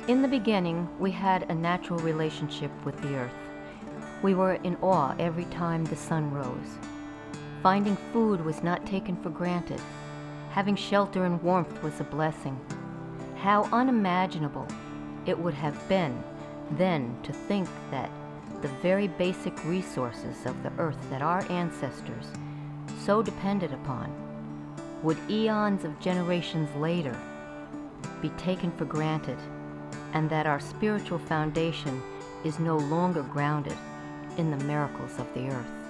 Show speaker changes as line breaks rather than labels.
In the beginning, we had a natural relationship with the earth. We were in awe every time the sun rose. Finding food was not taken for granted. Having shelter and warmth was a blessing. How unimaginable it would have been then to think that the very basic resources of the earth that our ancestors so depended upon would eons of generations later be taken for granted, and that our spiritual foundation is no longer grounded in the miracles of the earth.